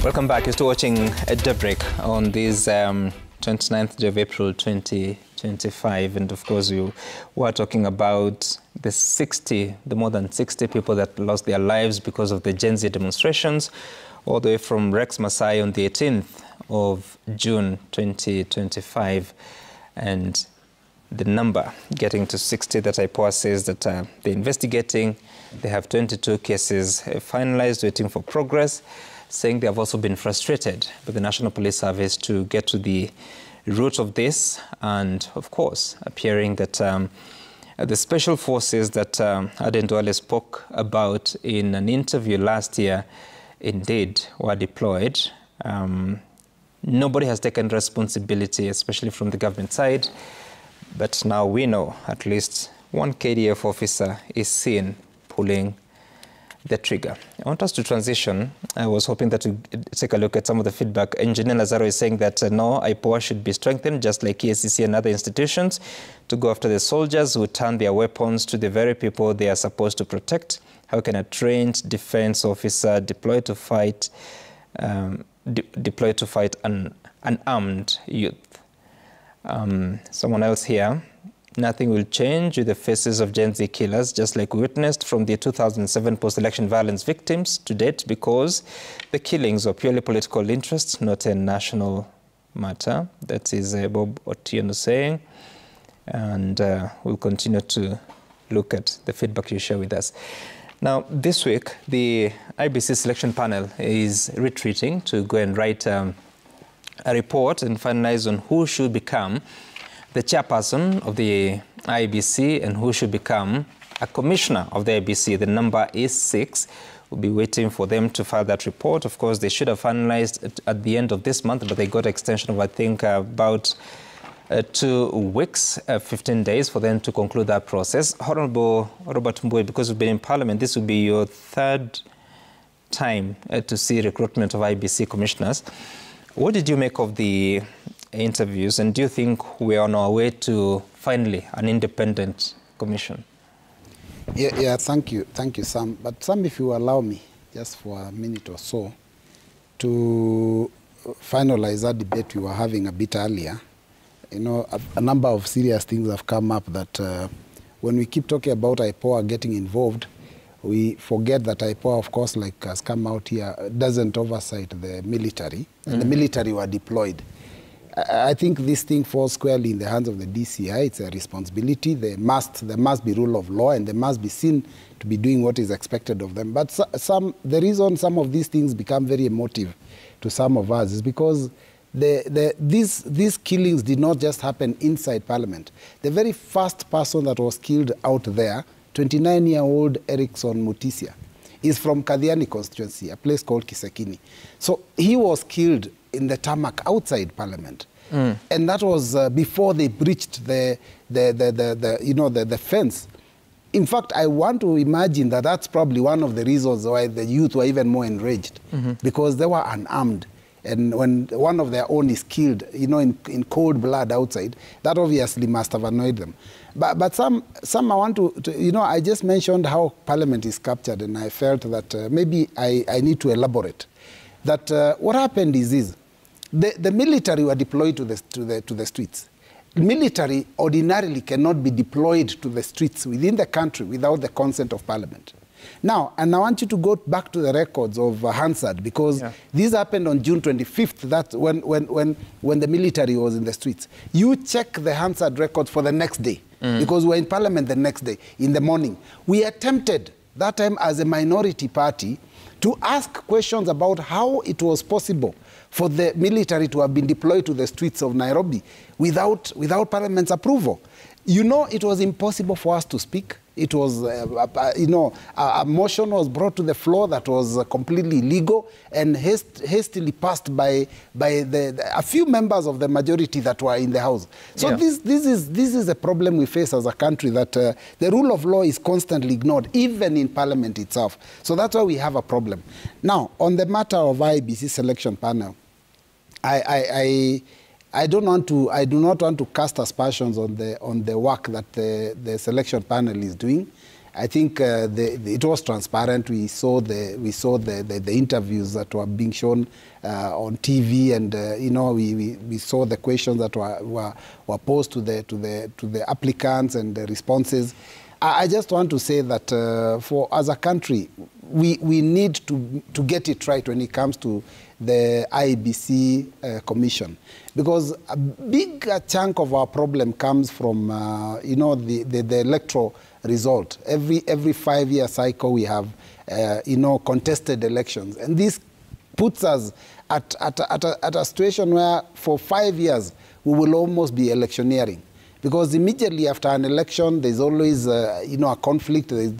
Welcome back. You're still watching Daybreak on this 29th day of April 2025. And of course, we were talking about the more than 60 people that lost their lives because of the Gen Z demonstrations, all the way from Rex Masai on the 18th of June 2025. And the number getting to 60 that IPOA says that they're investigating. They have 22 cases finalized, waiting for progress, saying they have also been frustrated with the National Police Service to get to the root of this, and of course, appearing that the special forces that Aden Duale spoke about in an interview last year indeed were deployed. Nobody has taken responsibility, especially from the government side, but now we know at least one KDF officer is seen pulling the trigger. I want us to transition. I was hoping that to take a look at some of the feedback. Engineer Lazaro is saying that no, IPOA should be strengthened, just like EACC and other institutions, to go after the soldiers who turn their weapons to the very people they are supposed to protect. How can a trained defense officer deploy to fight an unarmed youth? Someone else here. Nothing will change with the faces of Gen Z killers, just like we witnessed from the 2007 post-election violence victims to date, because the killings are purely political interests, not a national matter. That is Bob Otieno saying. And we'll continue to look at the feedback you share with us. Now, this week, the IEBC selection panel is retreating to go and write a report and finalize on who should become the chairperson of the IEBC and who should become a commissioner of the IEBC. The number is 6. We'll be waiting for them to file that report. Of course, they should have finalized at the end of this month, but they got an extension of, I think, about 2 weeks, 15 days for them to conclude that process. Honorable Robert Mbui, because you've been in Parliament, this will be your 3rd time to see recruitment of IEBC commissioners. What did you make of the interviews, and do you think we're on our way to finally an independent commission? Yeah, thank you, Sam. But Sam, if you allow me, just for a minute or so, to finalize that debate we were having a bit earlier. You know, a number of serious things have come up that when we keep talking about IPOA getting involved, we forget that IPOA, of course, like has come out here, doesn't oversight the military, and the military were deployed. I think this thing falls squarely in the hands of the DCI. It's a responsibility. There must be rule of law, and they must be seen to be doing what is expected of them. But the reason some of these things become very emotive to some of us is because these killings did not just happen inside Parliament. The very first person that was killed out there, 29-year-old Erickson Mutisia, is from Kadhiani constituency, a place called Kisekini. So he was killed in the tarmac outside Parliament. And that was before they breached the fence. In fact, I want to imagine that that's probably one of the reasons why the youth were even more enraged, because they were unarmed. And when one of their own is killed, you know, in cold blood outside, that obviously must have annoyed them. But some I want to, you know, I just mentioned how Parliament is captured, and I felt that maybe I need to elaborate. That what happened is this. The military were deployed to the streets. Military ordinarily cannot be deployed to the streets within the country without the consent of Parliament. Now, and I want you to go back to the records of Hansard, because this happened on June 25th. That's when the military was in the streets. You check the Hansard records for the next day, because we're in Parliament the next day in the morning. We attempted that time as a minority party to ask questions about how it was possible for the military to have been deployed to the streets of Nairobi without Parliament's approval. You know, it was impossible for us to speak. It was, you know, a motion was brought to the floor that was completely illegal and hastily passed by a few members of the majority that were in the House. So this is a problem we face as a country, that the rule of law is constantly ignored, even in Parliament itself. So that's why we have a problem. Now, on the matter of IEBC selection panel, I do not want to cast aspersions on the work that the selection panel is doing. I think it was transparent. We saw the interviews that were being shown on TV, and you know, we saw the questions that were posed to the applicants and the responses. I just want to say that as a country, we need to get it right when it comes to the IEBC commission, because a big chunk of our problem comes from you know, the electoral result. Every 5-year cycle we have you know, contested elections, and this puts us at a situation where for 5 years we will almost be electioneering. Because immediately after an election, there's always you know, a conflict. We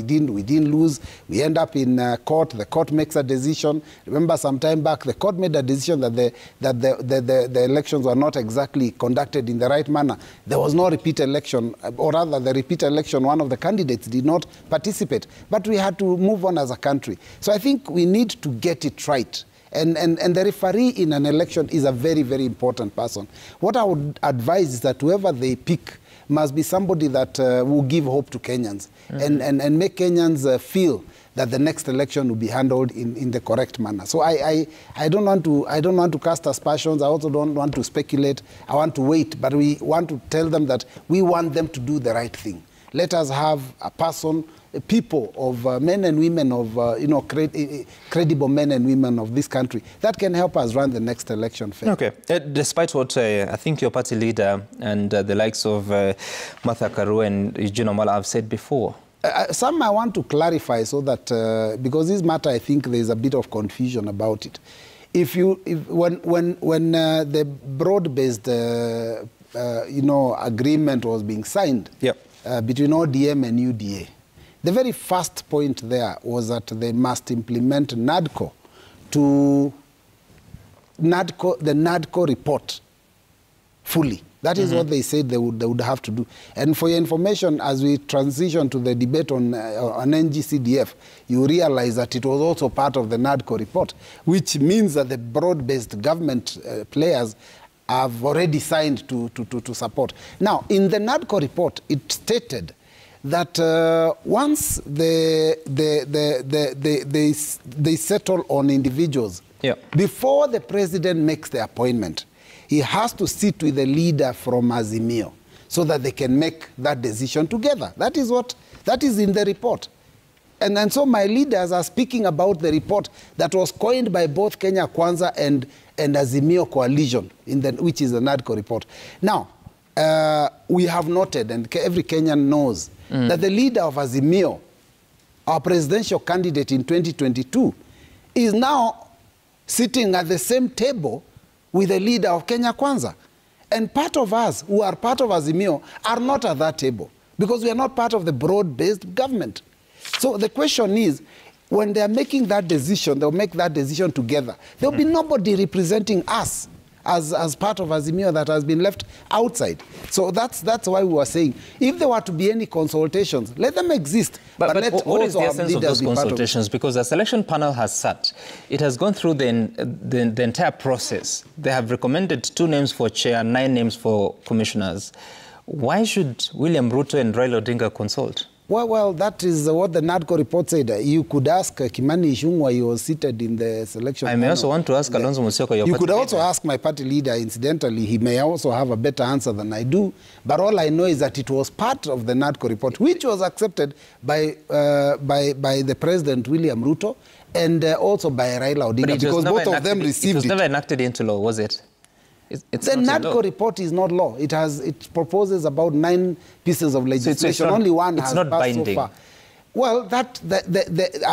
didn't lose. We end up in court. The court makes a decision. Remember, some time back, the court made a decision that the elections were not exactly conducted in the right manner. There was no repeat election, or rather, the repeat election, one of the candidates did not participate. But we had to move on as a country. So I think we need to get it right. And the referee in an election is a very, very important person. What I would advise is that whoever they pick must be somebody that will give hope to Kenyans, and make Kenyans feel that the next election will be handled in the correct manner. So I don't want to cast aspersions. I also don't want to speculate. I want to wait, but we want to tell them that we want them to do the right thing. Let us have people of men and women of, you know, credible men and women of this country that can help us run the next election fair. Okay. Despite what I think your party leader and the likes of Martha Karua and Eugene Omala have said before. Some I want to clarify so that, because this matter, I think there's a bit of confusion about it. When the broad-based, you know, agreement was being signed, yep, between ODM and UDA, the very first point there was that they must implement NADCO the NADCO report fully. That is what they said they would have to do. And for your information, as we transition to the debate on NGCDF, you realize that it was also part of the NADCO report, which means that the broad-based government players have already signed to support. Now, in the NADCO report, it stated that once they settle on individuals, before the president makes the appointment, he has to sit with the leader from Azimio so that they can make that decision together. That is in the report. And so my leaders are speaking about the report that was coined by both Kenya Kwanza and Azimio Coalition, which is the NADCO report. Now, we have noted, and every Kenyan knows, that the leader of Azimio, our presidential candidate in 2022, is now sitting at the same table with the leader of Kenya Kwanza. And part of us, who are part of Azimio, are not at that table, because we are not part of the broad-based government. So the question is, when they are making that decision, they'll make that decision together. There'll be nobody representing us as part of Azimio that has been left outside. So that's why we were saying, if there were to be any consultations, let them exist. But let what is the essence of those consultations? Because the selection panel has sat. It has gone through the entire process. They have recommended 2 names for chair, 9 names for commissioners. Why should William Ruto and Raila Odinga consult? Well, that is what the NADCO report said. You could ask Kimani Ichung'wah, he was seated in the selection panel. I may also want to ask Kalonzo Musyoka, your You party could also leader. ask my party leader, incidentally. He may also have a better answer than I do. But all I know is that it was part of the NADCO report, which was accepted by the President, William Ruto, and also by Raila Odinga, because both of them received it. It was never enacted into law, was it? It's the NADCO report is not law. It proposes about 9 pieces of legislation. So only one has not passed binding. so far. Well,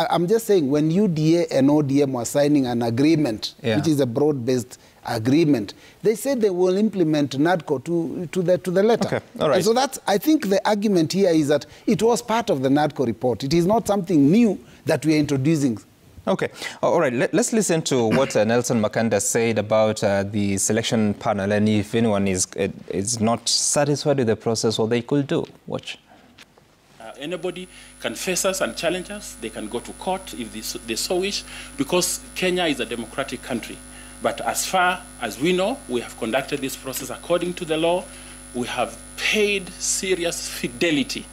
I'm just saying, when UDA and ODM were signing an agreement, which is a broad-based agreement, they said they will implement NADCO to the letter. Okay. All right. And so I think the argument here is that it was part of the NADCO report. It is not something new that we are introducing. Okay. All right. Let's listen to what Nelson Makanda said about the selection panel, and if anyone is not satisfied with the process, what they could do. Watch. Anybody can face us and challenge us. They can go to court if they so wish, because Kenya is a democratic country. But as far as we know, we have conducted this process according to the law. We have paid serious fidelity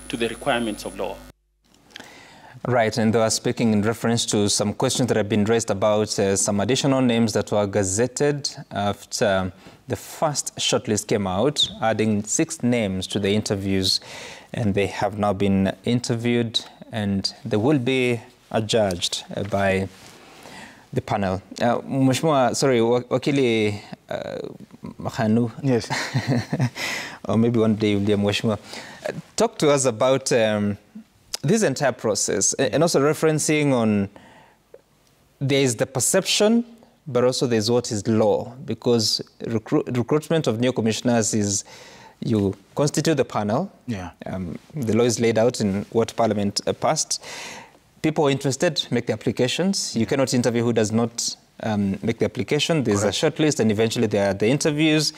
to the requirements of law. Right, and they were speaking in reference to some questions that have been raised about some additional names that were gazetted after the first shortlist came out, adding 6 names to the interviews, and they have now been interviewed and they will be adjudged by the panel. Mheshimiwa, sorry, Wakili Makhanu. Yes. Or maybe one day you'll be a Mheshimiwa. Talk to us about this entire process, and also referencing on there is the perception, but also there's what is law, because recruitment of new commissioners is you constitute the panel. Yeah. The law is laid out in what Parliament passed. People interested make the applications. You cannot interview who does not make the application. There's a shortlist, and eventually there are the interviews,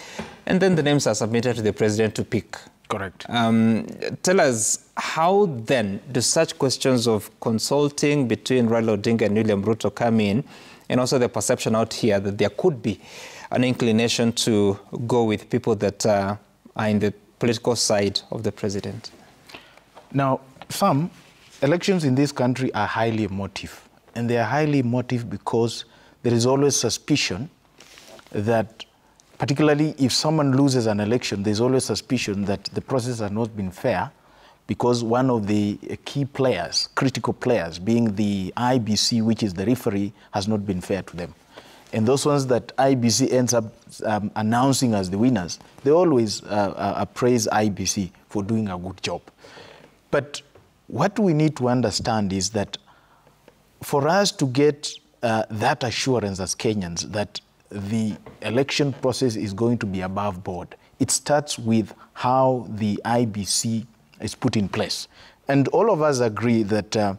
and then the names are submitted to the president to pick. Correct. Tell us, how then do such questions of consulting between Raila Odinga and William Ruto come in, and also the perception out here that there could be an inclination to go with people that are in the political side of the president? Now, Sam, elections in this country are highly emotive, and they are highly emotive because there is always suspicion that, particularly if someone loses an election, there's always suspicion that the process has not been fair because one of the key players, critical players, being the IEBC, which is the referee, has not been fair to them. And those ones that IEBC ends up announcing as the winners, they always praise IEBC for doing a good job. But what we need to understand is that for us to get that assurance as Kenyans that the election process is going to be above board, it starts with how the IEBC is put in place. And all of us agree that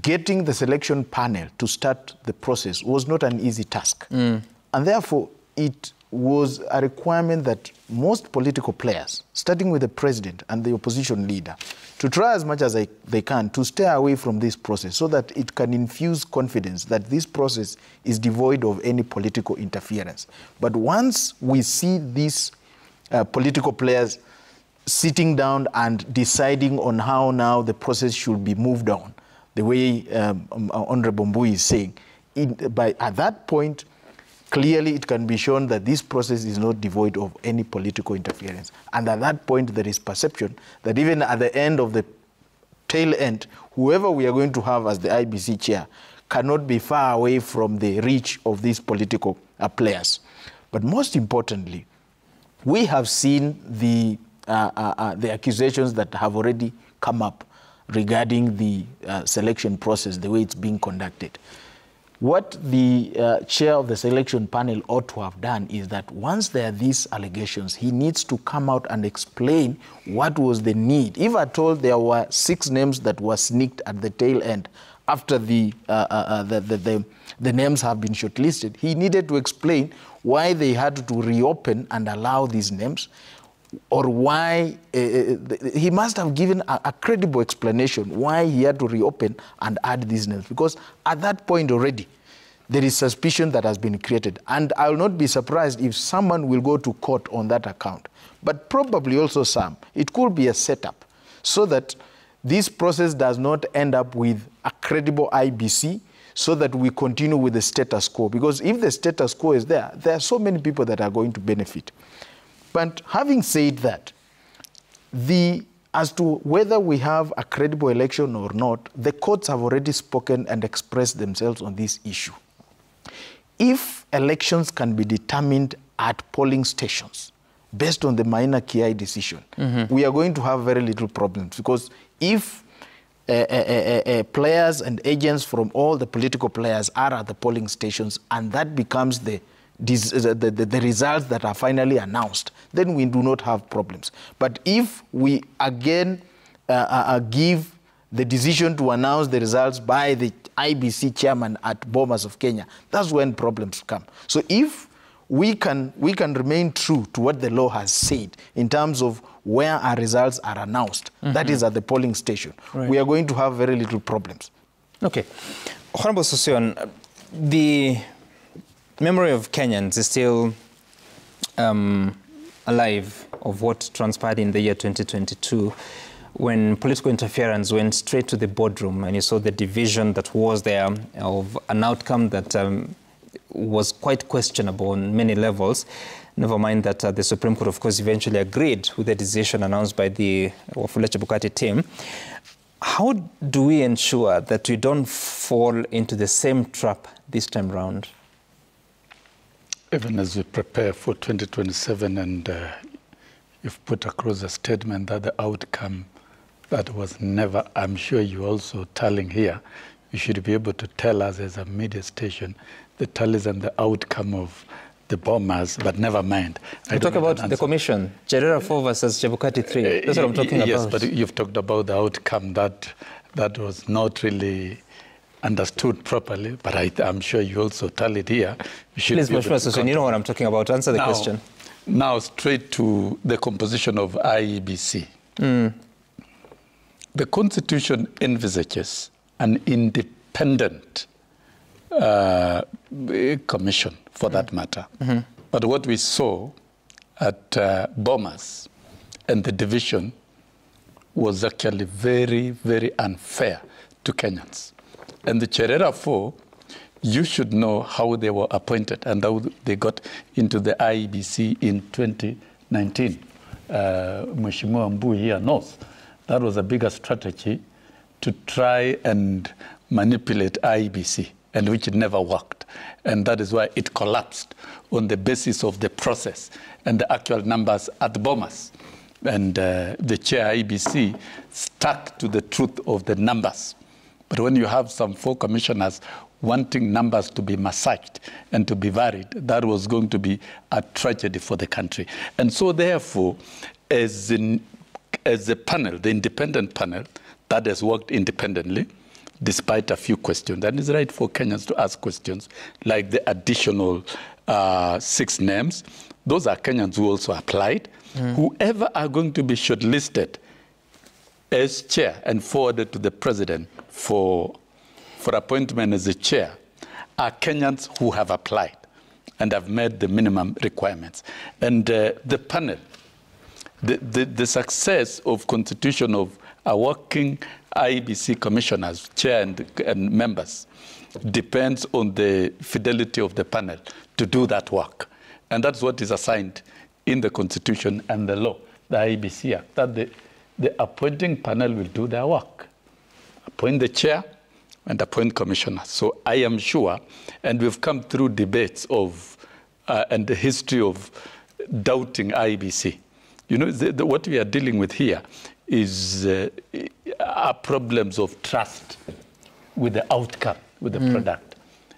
getting the selection panel to start the process was not an easy task. And therefore, it was a requirement that most political players, starting with the president and the opposition leader, to try as much as they can to stay away from this process so that it can infuse confidence that this process is devoid of any political interference. But once we see these political players sitting down and deciding on how now the process should be moved on, the way Honorable Mbui is saying, at that point, clearly it can be shown that this process is not devoid of any political interference. And at that point, there is perception that even at the end of the tail end, whoever we are going to have as the IEBC chair cannot be far away from the reach of these political players. But most importantly, we have seen the accusations that have already come up regarding the selection process, the way it's being conducted. What the chair of the selection panel ought to have done is that once there are these allegations, he needs to come out and explain what was the need. If at all there were 6 names that were sneaked at the tail end after the names have been shortlisted, he needed to explain why they had to reopen and allow these names, or why he must have given a credible explanation why he had to reopen and add these names, because at that point already there is suspicion that has been created, and I will not be surprised if someone will go to court on that account. But probably also it could be a setup so that this process does not end up with a credible IEBC, so that we continue with the status quo, because if the status quo is there are so many people that are going to benefit. But having said that, as to whether we have a credible election or not, the courts have already spoken and expressed themselves on this issue. If elections can be determined at polling stations based on the minor KI decision, we are going to have very little problems, because if players and agents from all the political players are at the polling stations and that becomes the results that are finally announced, then we do not have problems. But if we again give the decision to announce the results by the IEBC chairman at Bomas of Kenya, that's when problems come. So if we can remain true to what the law has said in terms of where our results are announced, that is at the polling station, we are going to have very little problems. Okay. Honorable Sosion, the memory of Kenyans is still alive of what transpired in the year 2022, when political interference went straight to the boardroom and you saw the division that was there of an outcome that was quite questionable on many levels, never mind that the Supreme Court, of course, eventually agreed with the decision announced by the Wafula Chebukati team. How do we ensure that we don't fall into the same trap this time round? Even as we prepare for 2027 and you've put across a statement that the outcome that was never, I'm sure you're also telling here, you should be able to tell us as a media station the tallies and the outcome of the bombers, but never mind. I talk about the commission, Cherera 4 versus Chebukati 3. That's what I'm talking about. Yes, but you've talked about the outcome that was not really understood properly, but I'm sure you also tell it here. Please, Mheshimiwa, you know what I'm talking about. Answer the question. Now, straight to the composition of IEBC. The Constitution envisages an independent commission, for that matter. But what we saw at Bomas and the division was actually very, very unfair to Kenyans. And the Cherera 4, you should know how they were appointed and how they got into the IEBC in 2019. Mheshimiwa Mbu here knows that was a bigger strategy to try and manipulate IEBC, and which never worked. And that is why it collapsed on the basis of the process and the actual numbers at Bomas. And the chair IEBC stuck to the truth of the numbers. But when you have some 4 commissioners wanting numbers to be massaged and to be varied, that was going to be a tragedy for the country. And so therefore, as a panel, the independent panel that has worked independently, despite a few questions, and it's right for Kenyans to ask questions, like the additional 6 names. Those are Kenyans who also applied. Whoever are going to be shortlisted as chair and forwarded to the president for appointment as a chair are Kenyans who have applied and have met the minimum requirements. And the panel, the success of constitution of a working IEBC commissioners, chair and members, depends on the fidelity of the panel to do that work. And that's what is assigned in the Constitution and the law, the IEBC Act, that the appointing panel will do their work, appoint the chair and appoint commissioners. So I am sure, and we've come through debates of, and the history of doubting IEBC. You know, what we are dealing with here is are problems of trust with the outcome, with the product.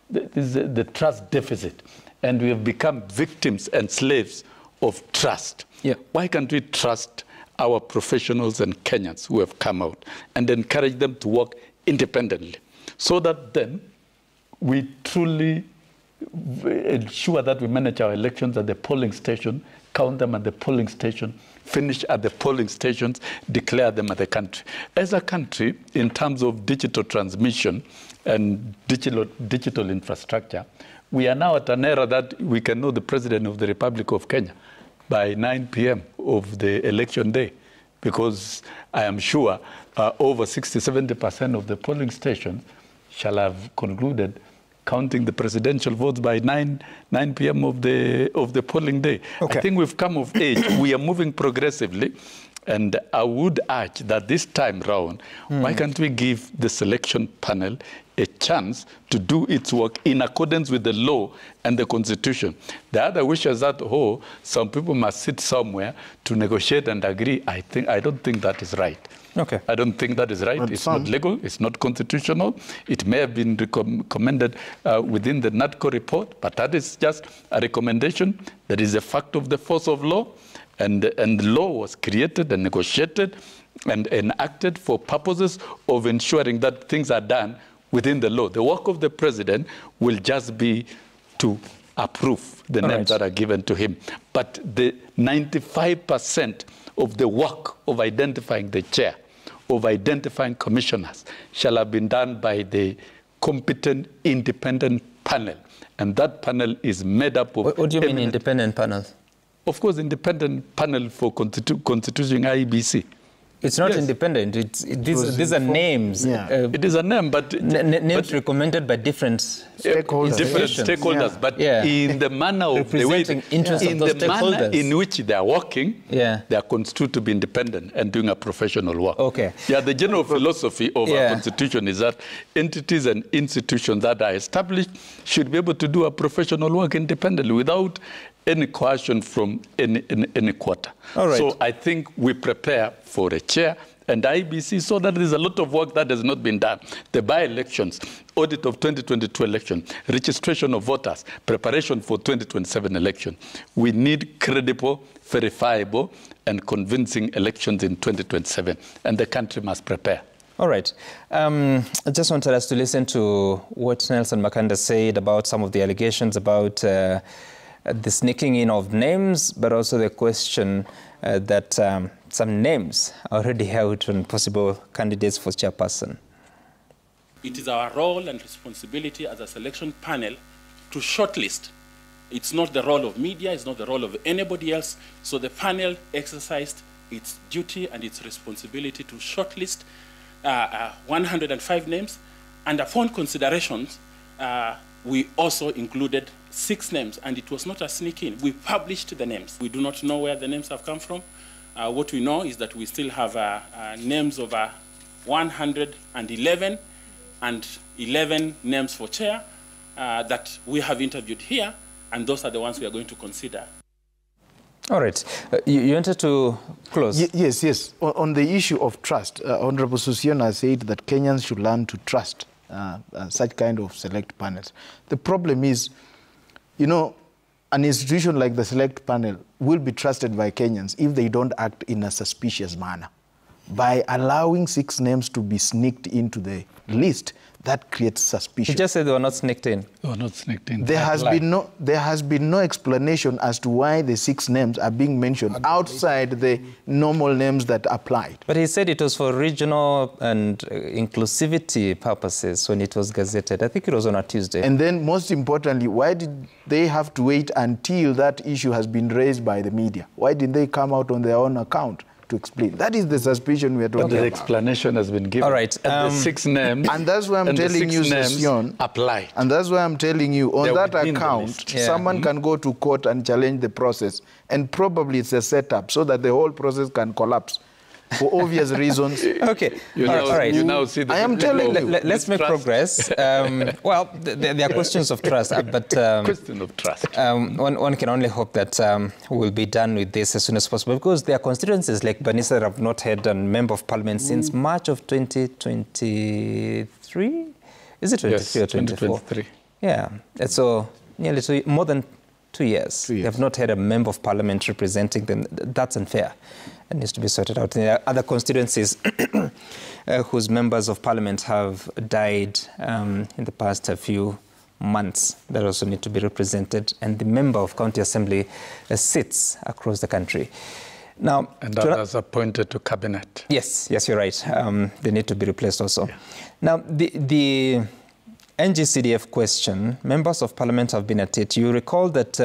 This is the trust deficit. And we have become victims and slaves of trust. Yeah. Why can't we trust our professionals and Kenyans who have come out and encourage them to work independently so that then we truly ensure that we manage our elections at the polling station, count them at the polling station, finish at the polling stations, declare them at the country. As a country, in terms of digital transmission and digital infrastructure, we are now at an era that we can know the President of the Republic of Kenya by 9 p.m. of the election day, because I am sure over 60–70% of the polling stations shall have concluded counting the presidential votes by 9 p.m. of the polling day. Okay. I think we've come of age. We are moving progressively. And I would urge that this time round, why can't we give the selection panel a chance to do its work in accordance with the law and the Constitution? The other wish is that, some people must sit somewhere to negotiate and agree. I don't think that is right. Okay. I don't think that is right. But it's not legal. It's not constitutional. It may have been recommended within the NADCO report, but that is just a recommendation. That is a fact of the force of law. And the law was created and negotiated and enacted for purposes of ensuring that things are done within the law. The work of the president will just be to approve the names that are given to him. But the 95% of the work of identifying the chair, of identifying commissioners, shall have been done by the competent independent panel. And that panel is made up of... What do you mean independent panel? Of course, independent panel for constituting IEBC. It's not Yes. independent. These are names. Yeah. It is a name, but Names recommended by different Stakeholders. different institutions. stakeholders, but Yeah. in the manner of the way, Representing interests of in those the manner stakeholders. in which they are working, Yeah. they are constituted to be independent and doing a professional work. Okay. Yeah, the general philosophy of Yeah. our constitution is that entities and institutions that are established should be able to do a professional work independently without any coercion from any quarter. All right. So I think we prepare for a chair and IEBC so that there's a lot of work that has not been done. The by-elections, audit of 2022 election, registration of voters, preparation for 2027 election. We need credible, verifiable, and convincing elections in 2027, and the country must prepare. All right. I just wanted us to listen to what Nelson Makanda said about some of the allegations about the sneaking in of names, but also the question that some names are already held on possible candidates for chairperson. It is our role and responsibility as a selection panel to shortlist. It's not the role of media, it's not the role of anybody else. So the panel exercised its duty and its responsibility to shortlist 105 names. And upon considerations, we also included 6 names, and it was not a sneak in. We published the names. We do not know where the names have come from. What we know is that we still have names of 111 and 11 names for chair that we have interviewed here, and those are the ones we are going to consider. All right. You wanted to close? Yes. On the issue of trust, Honorable Susiona said that Kenyans should learn to trust such kind of select panels. The problem is, you know, an institution like the select panel will be trusted by Kenyans if they don't act in a suspicious manner. By allowing 6 names to be sneaked into the list, that creates suspicion. You just said they were not sneaked in. They were not sneaked in. There has been no explanation as to why the 6 names are being mentioned outside the normal names that applied. But he said it was for regional and inclusivity purposes when it was gazetted. I think it was on a Tuesday. And then, most importantly, why did they have to wait until that issue has been raised by the media? Why didn't they come out on their own account to explain? That is the suspicion we are talking But the about. explanation has been given. All right. And the 6 names. And that's why I'm telling you, Session, apply. and that's why I'm telling you, on They're that within the account, list. Yeah. someone can go to court and challenge the process. And probably it's a setup so that the whole process can collapse for obvious reasons. Okay. You All right. You now see the I am telling you. Let's make progress. Well, there are questions of trust, but question of trust. one can only hope that we'll be done with this as soon as possible, because there are constituencies like Banisa that have not had a member of parliament since March of 2023. Is it 23 Yes, or 24? 2023. Yeah. And so nearly more than 2 years. They have not had a member of parliament representing them. That's unfair. It needs to be sorted out. There are other constituencies whose members of parliament have died in the past few months that also need to be represented. And the member of county assembly sits across the country. Now, And others appointed to cabinet. Yes, you're right. They need to be replaced also. Yeah. Now, the NGCDF question, members of parliament have been at it. You recall that